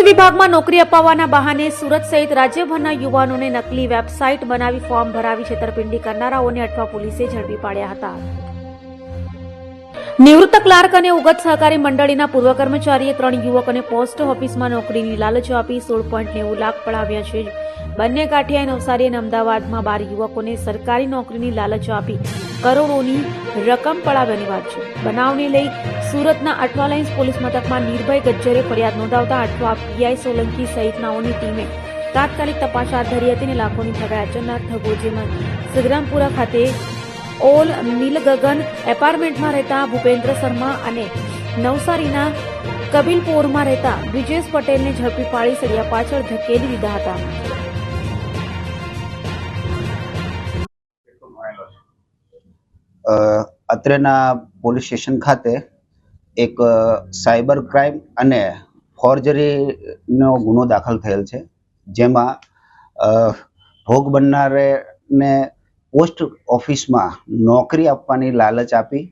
Post વિભાગમાં નોકરી અપાવવાના બહાને સુરત સહિત રાજ્યભરના યુવાનોને નકલી વેબસાઇટ બનાવી ફોર્મ ભરાવી છેતરપિંડી કરનારાઓને અઠવા પોલીસે ઝડપી પાડ્યા હતા. નિવૃત્ત ક્લાર્ક અને ઉગત સહકારી મંડળીના પૂર્વ કર્મચારીએ 3 યુવકોને પોસ્ટ ઓફિસમાં નોકરીની લાલચ આપી 16.90 લાખ પડાવ્યા છે. બંને કાઠિયા, નવસારી અને અમદાવાદમાં 12 યુવકોને સરકારી નોકરીની લાલચ આપી કરોડોની રકમ પડાવ્યાની વાત છે. બનાવને લઈ સુરતના અઠવા લાઇન્સ પોલીસ મથકમાં નિર્ભય ગજ્જરે ફરિયાદ નોંધાવતા અઠવા પીઆઈ સોલંકી સહિતનાઓની ટીમે તાત્કાલિક તપાસ હાથ ધરી હતી અને લાખોની ઠગાઈ આચરનાર ઠગો જેમાં સિદ્ધરામપુરા ખાતે ઓલ નીલગગન એપાર્ટમેન્ટમાં રહેતા ભૂપેન્દ્ર શર્મા અને નવસારીના કબીલપોરમાં રહેતા બ્રિજેશ પટેલને ઝડપી પાડી સળિયા પાછળ ધકેલી દીધા હતા. અત્રેના પોલીસ સ્ટેશન ખાતે એક સાયબર ક્રાઇમ અને ફોર્જરીનો ગુનો દાખલ થયેલ છે, જેમાં ભોગ બનનારને પોસ્ટ ઓફિસમાં નોકરી આપવાની લાલચ આપી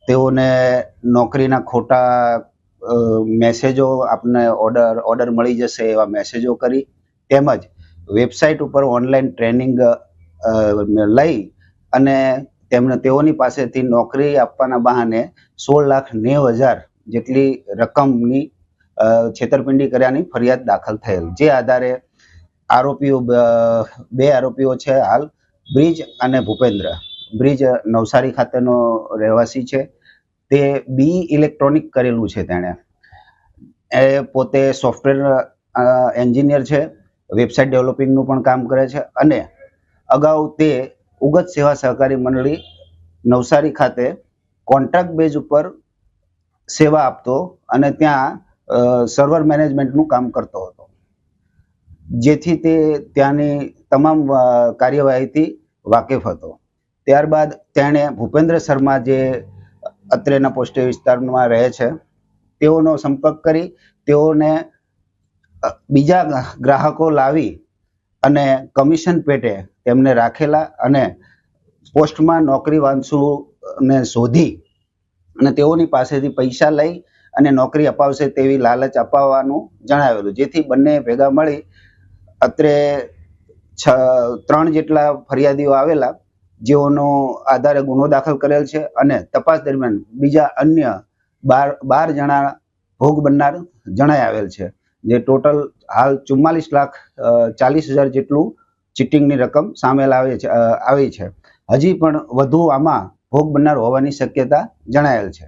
તેઓને નોકરીના ખોટા મેસેજો આપને ઓર્ડર મળી જશે એવા મેસેજો કરી તેમજ વેબસાઇટ ઉપર ઓનલાઈન ટ્રેનિંગ લઈ અને તેઓની પાસેથી નોકરી આપવાના બહાને 16,90,000 જેટલી રકમની છેતરપિંડી કર્યાની ફરિયાદ દાખલ થયેલ. જે આધારે બે આરોપીઓ છે હાલ, બ્રિજ અને ભૂપેન્દ્ર. બ્રિજ નવસારી ખાતેનો રહેવાસી છે, તે બી ઇલેક્ટ્રોનિક કરેલું છે. તેણે પોતે સોફ્ટવેર એન્જિનિયર છે, વેબસાઇટ ડેવલપિંગનું પણ કામ કરે છે અને અગાઉ તે ઉગત સેવા સહકારી મંડળી નવસારી ખાતે કોન્ટ્રાક્ટ બેઝ ઉપર સેવા આપતો અને ત્યાં સર્વર મેનેજમેન્ટનું કામ કરતો હતો, જેથી તે ત્યાંની તમામ કાર્યવાહીથી વાકેફ હતો. ત્યારબાદ તેણે ભૂપેન્દ્ર શર્મા, જે અત્રેના પોસ્ટ વિસ્તારમાં રહે છે, તેઓનો સંપર્ક કરી તેઓને બીજા ગ્રાહકો લાવી અને કમિશન પેટે તેમને રાખેલા અને પોસ્ટમાં નોકરી વાંચુને શોધી અને તેઓની પાસેથી પૈસા લઈ અને નોકરી અપાવશે તેવી લાલચ અપાવવાનું જણાવેલું, જેથી બંને ભેગા મળી અત્રે 3 જેટલા ફરિયાદીઓ આવેલા, જેઓનો આધારે ગુનો દાખલ કરેલ છે અને તપાસ દરમિયાન બીજા અન્ય 12 જણા ભોગ બનનાર જણાઈ આવેલ છે, જે ટોટલ હાલ 44,40,000 જેટલું ચીટિંગની રકમ સામેલ આવી છે. હજી પણ વધુ આમાં ભોગ બનનાર હોવાની શક્યતા જણાયેલ છે.